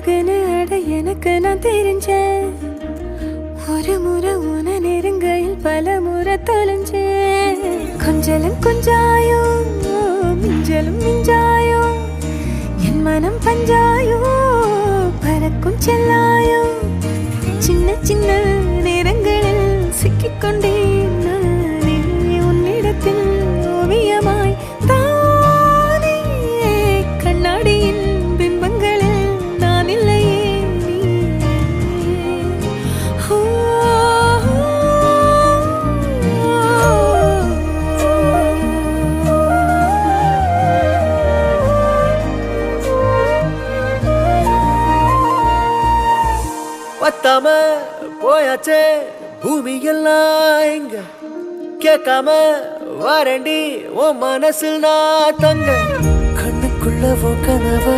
அழகுன்னு அட எனக்கு நான் தெரிஞ்சேன். ஒரு முறை உன நெருங்கையில் பல முறை தொலைஞ்சேன். கொஞ்சலும் கொஞ்சாயோ மிஞ்சலும் மிஞ்சாயோ என் மனம் பஞ்சாயோ பறக்கும் செல்லாயோ சின்ன சின்ன நேரங்களில் சிக்கிக்கொண்டேன் நானே உன்னிடத்தில் ஓவியமாய் தானே கண்ணாடியின் பிம்பங்களில் நான் இல்லையே பத்தாம போயாச்சே பூமி எல்லாம் இங்க கேட்காம வாரண்டி உன் மனசில் நான் தங்க கண்ணுக்குள்ள கனவ